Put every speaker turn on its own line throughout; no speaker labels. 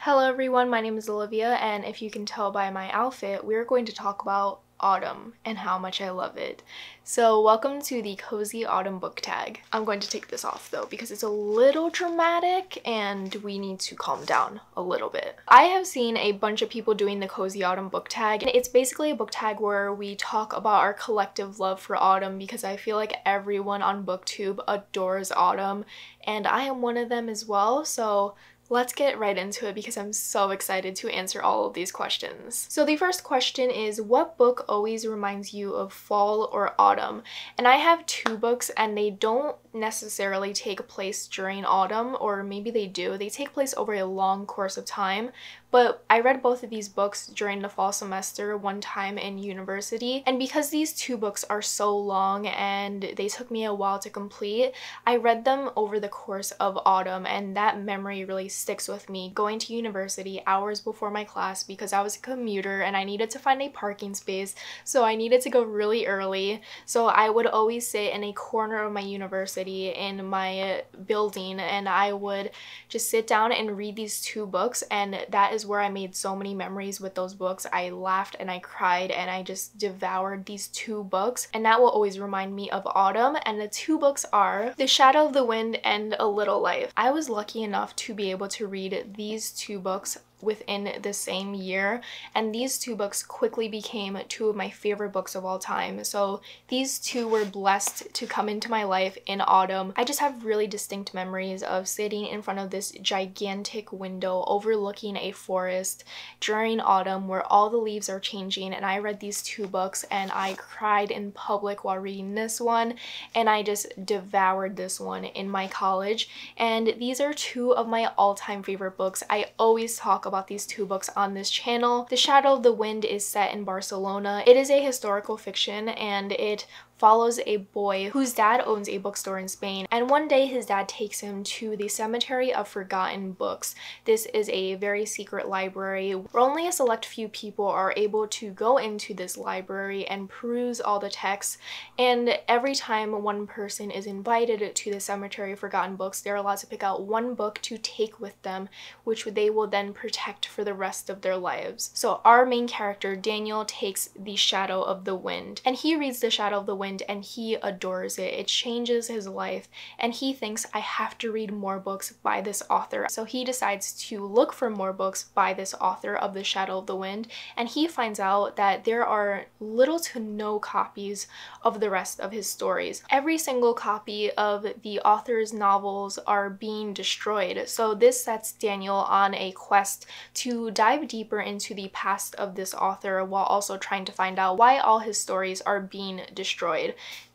Hello everyone, my name is Olivia, and if you can tell by my outfit, we're going to talk about autumn and how much I love it. So welcome to the Cozy Autumn book tag. I'm going to take this off though because it's a little dramatic and we need to calm down a little bit. I have seen a bunch of people doing the Cozy Autumn book tag, and it's basically a book tag where we talk about our collective love for autumn because I feel like everyone on BookTube adores autumn and I am one of them as well. So let's get right into it because I'm so excited to answer all of these questions. So the first question is, what book always reminds you of fall or autumn? And I have two books and they don't necessarily take place during autumn, or maybe they do. They take place over a long course of time, but I read both of these books during the fall semester one time in university, and because these two books are so long and they took me a while to complete, I read them over the course of autumn, and that memory really sticks with me. Going to university hours before my class because I was a commuter and I needed to find a parking space, so I needed to go really early. So I would always sit in a corner of my university in my building and I would just sit down and read these two books, and that is where I made so many memories with those books. I laughed and I cried and I just devoured these two books, and that will always remind me of autumn. And the two books are The Shadow of the Wind and A Little Life. I was lucky enough to be able to read these two books within the same year, and these two books quickly became two of my favorite books of all time. So these two were blessed to come into my life in autumn. I just have really distinct memories of sitting in front of this gigantic window overlooking a forest during autumn where all the leaves are changing, and I read these two books and I cried in public while reading this one, and I just devoured this one in my college. And these are two of my all-time favorite books. I always talk about these two books on this channel. The Shadow of the Wind is set in Barcelona. It is a historical fiction and it follows a boy whose dad owns a bookstore in Spain, and one day his dad takes him to the Cemetery of Forgotten Books. This is a very secret library where only a select few people are able to go into this library and peruse all the texts, and every time one person is invited to the Cemetery of Forgotten Books, they're allowed to pick out one book to take with them, which they will then protect for the rest of their lives. So our main character, Daniel, takes The Shadow of the Wind, and he reads The Shadow of the Wind and he adores it. It changes his life and he thinks, I have to read more books by this author. So he decides to look for more books by this author of The Shadow of the Wind, and he finds out that there are little to no copies of the rest of his stories. Every single copy of the author's novels are being destroyed. So this sets Daniel on a quest to dive deeper into the past of this author while also trying to find out why all his stories are being destroyed.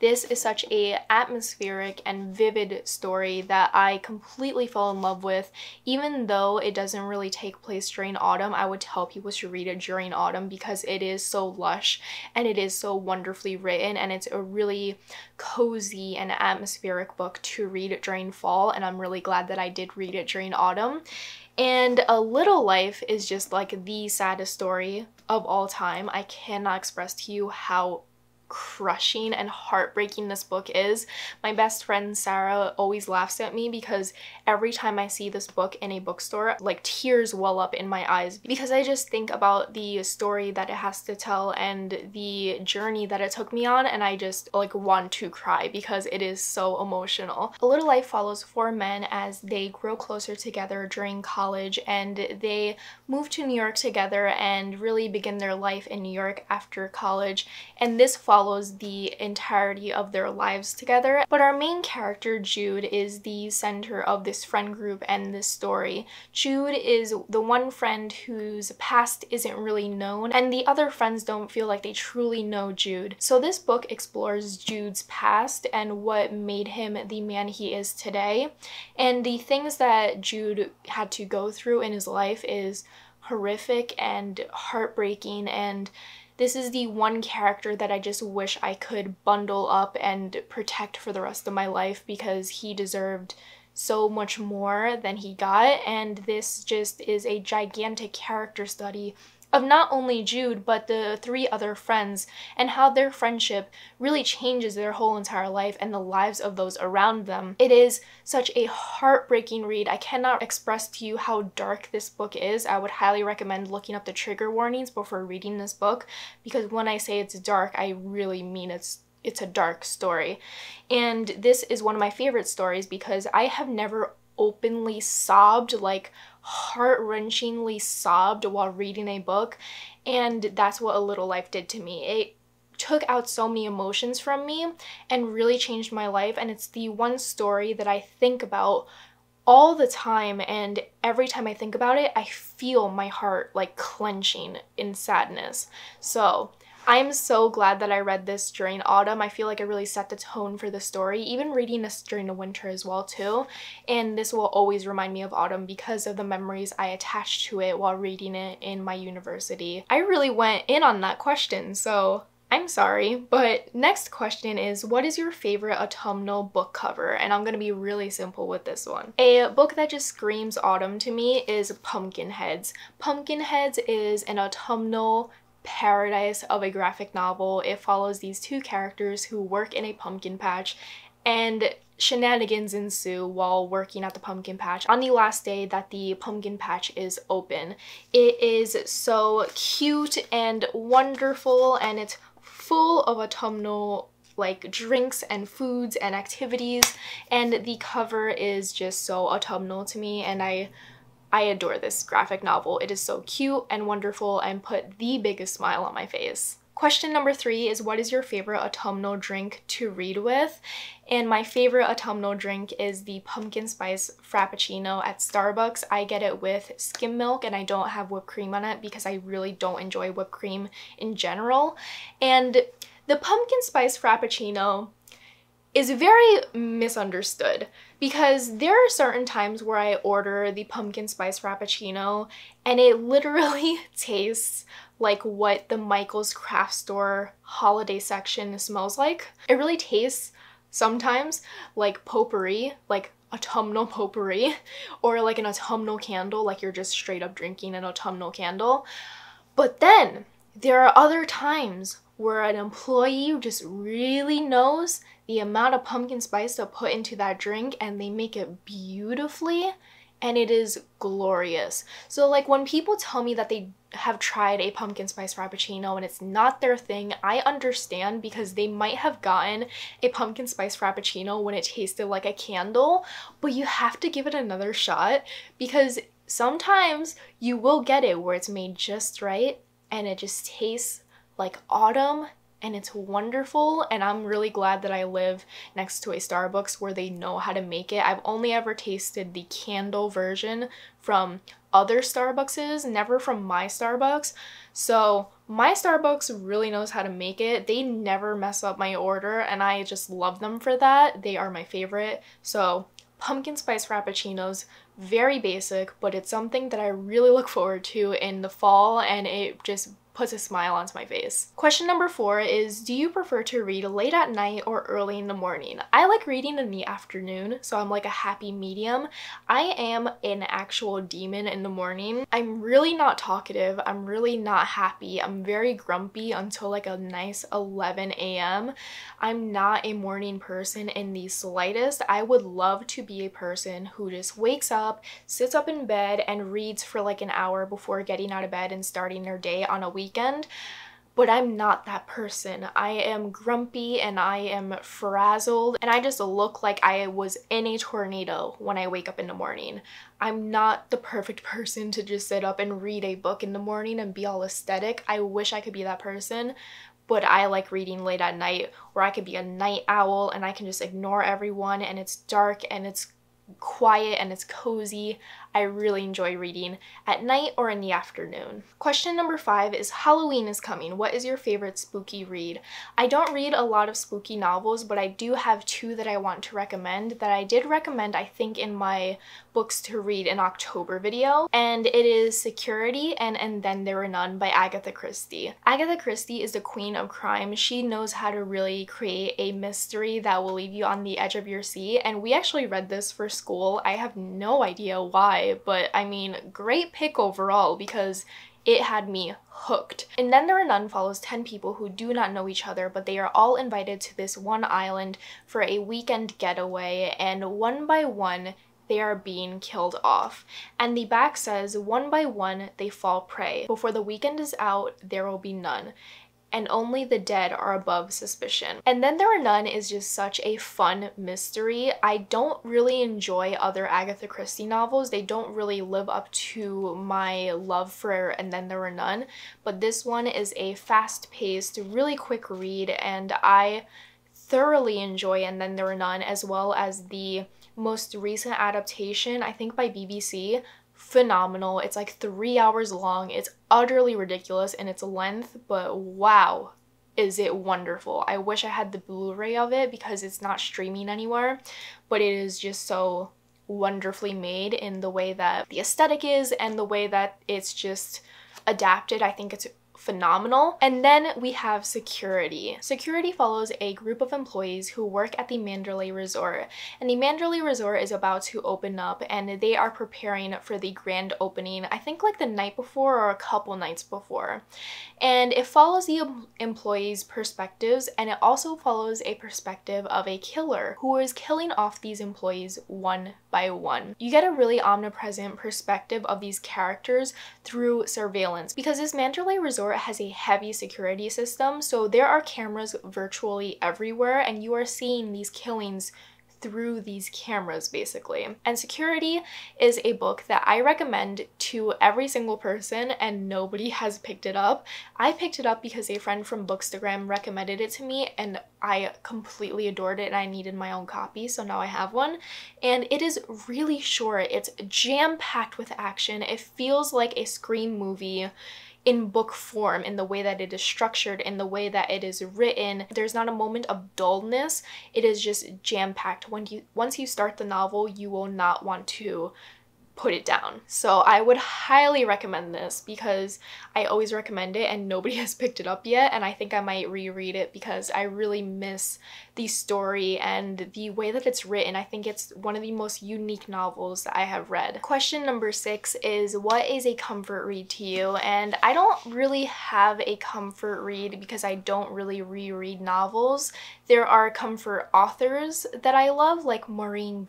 This is such a atmospheric and vivid story that I completely fell in love with. Even though it doesn't really take place during autumn, I would tell people to read it during autumn because it is so lush and it is so wonderfully written, and it's a really cozy and atmospheric book to read during fall, and I'm really glad that I did read it during autumn. And A Little Life is just like the saddest story of all time. I cannot express to you how crushing and heartbreaking this book is. My best friend Sarah always laughs at me because every time I see this book in a bookstore, like tears well up in my eyes because I just think about the story that it has to tell and the journey that it took me on, and I just like want to cry because it is so emotional. A Little Life follows four men as they grow closer together during college, and they move to New York together and really begin their life in New York after college, and this follows the entirety of their lives together. But our main character, Jude, is the center of this friend group and this story. Jude is the one friend whose past isn't really known, and the other friends don't feel like they truly know Jude. So this book explores Jude's past and what made him the man he is today, and the things that Jude had to go through in his life is horrific and heartbreaking, and this is the one character that I just wish I could bundle up and protect for the rest of my life because he deserved so much more than he got, and this just is a gigantic character study of not only Jude, but the 3 other friends, and how their friendship really changes their whole entire life and the lives of those around them. It is such a heartbreaking read. I cannot express to you how dark this book is. I would highly recommend looking up the trigger warnings before reading this book, because when I say it's dark, I really mean it's a dark story. And this is one of my favorite stories because I have never openly sobbed, like heart-wrenchingly sobbed while reading a book, and that's what A Little Life did to me. It took out so many emotions from me and really changed my life, and it's the one story that I think about all the time, and every time I think about it, I feel my heart like clenching in sadness. So I'm so glad that I read this during autumn. I feel like it really set the tone for the story, even reading this during the winter as well too. And this will always remind me of autumn because of the memories I attached to it while reading it in my university. I really went in on that question, so I'm sorry. But next question is, what is your favorite autumnal book cover? And I'm gonna be really simple with this one. A book that just screams autumn to me is Pumpkinheads. Pumpkinheads is an autumnal paradise of a graphic novel. It follows these 2 characters who work in a pumpkin patch, and shenanigans ensue while working at the pumpkin patch on the last day that the pumpkin patch is open. It is so cute and wonderful, and it's full of autumnal like drinks and foods and activities, and the cover is just so autumnal to me, and I adore this graphic novel. It is so cute and wonderful and put the biggest smile on my face. Question number 3 is, what is your favorite autumnal drink to read with? And my favorite autumnal drink is the pumpkin spice frappuccino at Starbucks. I get it with skim milk, and I don't have whipped cream on it because I really don't enjoy whipped cream in general. And the pumpkin spice frappuccino is very misunderstood because there are certain times where I order the pumpkin spice frappuccino and it literally tastes like what the Michael's craft store holiday section smells like. It really tastes sometimes like potpourri, like autumnal potpourri, or like an autumnal candle, like you're just straight up drinking an autumnal candle. But then there are other times where an employee just really knows the amount of pumpkin spice to put into that drink, and they make it beautifully, and it is glorious. So like when people tell me that they have tried a pumpkin spice frappuccino and it's not their thing, I understand, because they might have gotten a pumpkin spice frappuccino when it tasted like a candle, but you have to give it another shot, because sometimes you will get it where it's made just right and it just tastes like autumn, and it's wonderful. And I'm really glad that I live next to a Starbucks where they know how to make it. I've only ever tasted the candle version from other Starbuckses, never from my Starbucks. So my Starbucks really knows how to make it. They never mess up my order, and I just love them for that. They are my favorite. So pumpkin spice frappuccinos, very basic, but it's something that I really look forward to in the fall, and it just puts a smile onto my face. Question number 4 is, do you prefer to read late at night or early in the morning? I like reading in the afternoon, so I'm like a happy medium. I am an actual demon in the morning. I'm really not talkative. I'm really not happy. I'm very grumpy until like a nice 11 a.m. I'm not a morning person in the slightest. I would love to be a person who just wakes up, sits up in bed, and reads for like an hour before getting out of bed and starting their day on a weekend. But I'm not that person. I am grumpy and I am frazzled, and I just look like I was in a tornado when I wake up in the morning. I'm not the perfect person to just sit up and read a book in the morning and be all aesthetic. I wish I could be that person, but I like reading late at night where I could be a night owl and I can just ignore everyone, and it's dark and it's quiet and it's cozy. I really enjoy reading at night or in the afternoon. Question number 5 is, Halloween is coming. What is your favorite spooky read? I don't read a lot of spooky novels, but I do have 2 that I want to recommend that I did recommend, I think, in my books to read in October video, and it is Security and Then There Were None by Agatha Christie. Agatha Christie is the queen of crime. She knows how to really create a mystery that will leave you on the edge of your seat, and we actually read this for school. I have no idea why, but I mean, great pick overall, because It had me hooked. And Then There Are None follows 10 people who do not know each other, but they are all invited to this one island for a weekend getaway, and one by one they are being killed off. And the back says, one by one they fall prey. Before the weekend is out, there will be none, and only the dead are above suspicion. And Then There Are None is just such a fun mystery. I don't really enjoy other Agatha Christie novels. They don't really live up to my love for And Then There Were None, but this one is a fast-paced, really quick read, and I thoroughly enjoy And Then There Were None, as well as the most recent adaptation, I think by BBC. Phenomenal. It's like 3 hours long. It's utterly ridiculous in its length, but wow, is it wonderful. I wish I had the Blu-ray of it because it's not streaming anywhere, but it is just so wonderfully made in the way that the aesthetic is and the way that it's just adapted. I think it's phenomenal. And then we have Security. Security follows a group of employees who work at the Mandalay Resort, and the Mandalay Resort is about to open up, and they are preparing for the grand opening, I think like the night before or a couple nights before. And it follows the employees' perspectives, and it also follows a perspective of a killer who is killing off these employees one by one. You get a really omnipresent perspective of these characters through surveillance, because this Mandalay Resort has a heavy security system, so there are cameras virtually everywhere, and you are seeing these killings through these cameras basically. And Security is a book that I recommend to every single person, and nobody has picked it up. I picked it up because a friend from Bookstagram recommended it to me, and I completely adored it, and I needed my own copy, so now I have one. And it is really short. It's jam-packed with action. It feels like a Scream movie in book form, in the way that it is structured, in the way that it is written. There's not a moment of dullness. It is just jam-packed. Once you start the novel, you will not want to put it down. So I would highly recommend this because I always recommend it and nobody has picked it up yet, and I think I might reread it because I really miss the story and the way that it's written. I think it's one of the most unique novels that I have read. Question number 6 is, what is a comfort read to you? And I don't really have a comfort read because I don't really reread novels. There are comfort authors that I love, like Maureen,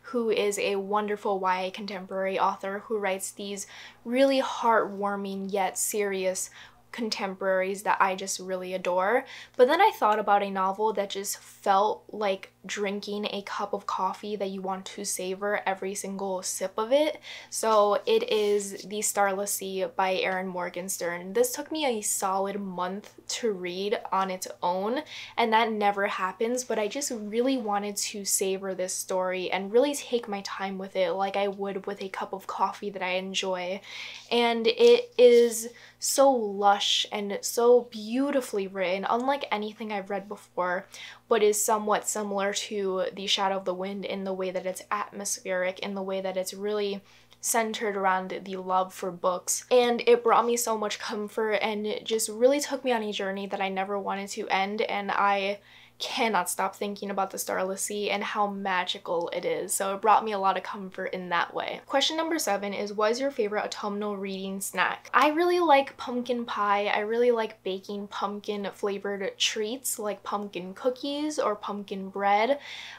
who is a wonderful YA contemporary author who writes these really heartwarming yet serious contemporaries that I just really adore. But then I thought about a novel that just felt like drinking a cup of coffee that you want to savor every single sip of it. So it is The Starless Sea by Erin Morgenstern. This took me a solid month to read on its own, and that never happens, but I just really wanted to savor this story and really take my time with it like I would with a cup of coffee that I enjoy. And it is so lush and so beautifully written, unlike anything I've read before, but is somewhat similar to The Shadow of the Wind in the way that it's atmospheric, in the way that it's really centered around the love for books. And it brought me so much comfort and it just really took me on a journey that I never wanted to end, and I cannot stop thinking about the Starless Sea and how magical it is. So it brought me a lot of comfort in that way. Question number 7 is, what is your favorite autumnal reading snack? I really like pumpkin pie. I really like baking pumpkin flavored treats like pumpkin cookies or pumpkin bread.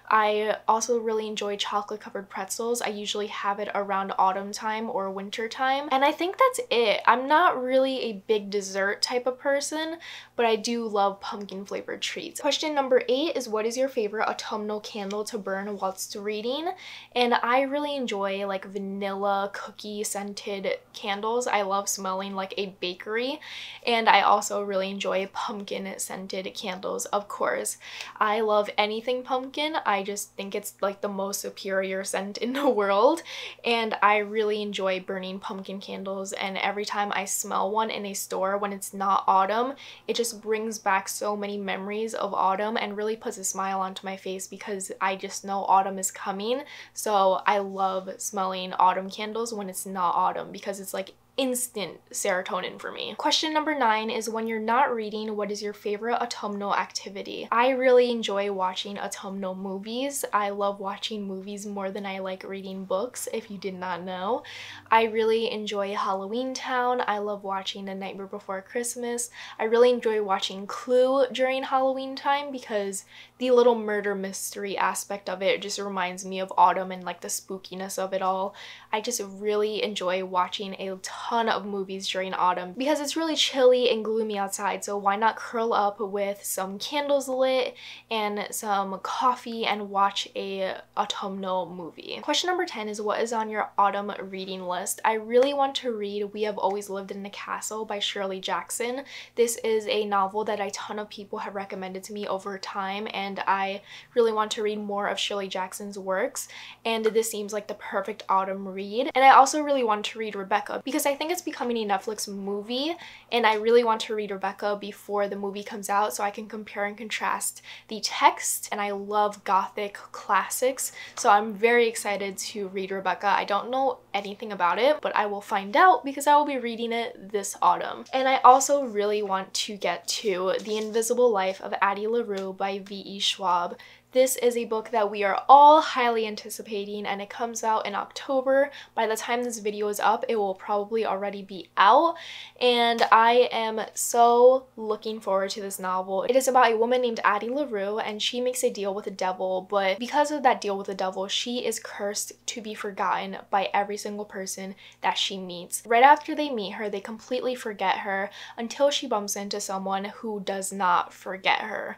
I also really enjoy chocolate covered pretzels. I usually have it around autumn time or winter time. And I think that's it. I'm not really a big dessert type of person, but I do love pumpkin flavored treats. Question number 8 is, what is your favorite autumnal candle to burn whilst reading? And I really enjoy like vanilla cookie scented candles. I love smelling like a bakery, and I also really enjoy pumpkin scented candles, of course. I love anything pumpkin. I just think it's like the most superior scent in the world, and I really enjoy burning pumpkin candles, and every time I smell one in a store when it's not autumn, it just brings back so many memories of autumn and really puts a smile onto my face because I just know autumn is coming. So I love smelling autumn candles when it's not autumn because it's like instant serotonin for me. Question number 9 is, when you're not reading, what is your favorite autumnal activity? I really enjoy watching autumnal movies. I love watching movies more than I like reading books, if you did not know. I really enjoy Halloween Town. I love watching The Nightmare Before Christmas. I really enjoy watching Clue during Halloween time because the little murder mystery aspect of it just reminds me of autumn and like the spookiness of it all. I just really enjoy watching a ton of movies during autumn because it's really chilly and gloomy outside, so why not curl up with some candles lit and some coffee and watch a autumnal movie. Question number 10 is, what is on your autumn reading list? I really want to read We Have Always Lived in the Castle by Shirley Jackson. This is a novel that a ton of people have recommended to me over time, and I really want to read more of Shirley Jackson's works, and this seems like the perfect autumn read. And I also really want to read Rebecca because I think it's becoming a Netflix movie, and I really want to read Rebecca before the movie comes out so I can compare and contrast the text, and I love gothic classics, so I'm very excited to read Rebecca. I don't know anything about it, but I will find out because I will be reading it this autumn. And I also really want to get to The Invisible Life of Addie LaRue by V.E. Schwab. This is a book that we are all highly anticipating, and it comes out in October. By the time this video is up, it will probably already be out, and I am so looking forward to this novel. It is about a woman named Addie LaRue, and she makes a deal with the devil, but because of that deal with the devil, she is cursed to be forgotten by every single person that she meets. Right after they meet her, they completely forget her until she bumps into someone who does not forget her.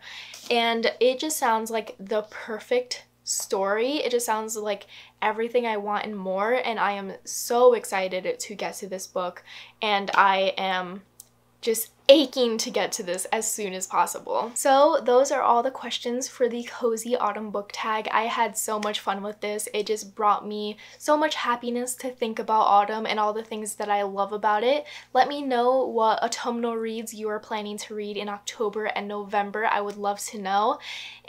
And it just sounds like the perfect story. It just sounds like everything I want and more, and I am so excited to get to this book, and I am just aching to get to this as soon as possible. So those are all the questions for the Cozy Autumn book tag. I had so much fun with this. It just brought me so much happiness to think about autumn and all the things that I love about it. Let me know what autumnal reads you are planning to read in October and November. I would love to know.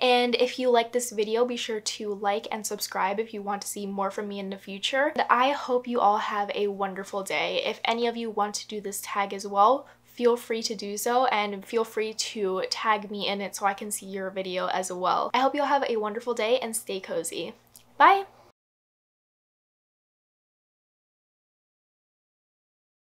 And if you like this video, be sure to like and subscribe if you want to see more from me in the future. And I hope you all have a wonderful day. If any of you want to do this tag as well, feel free to do so, and feel free to tag me in it so I can see your video as well. I hope you'll have a wonderful day and stay cozy. Bye!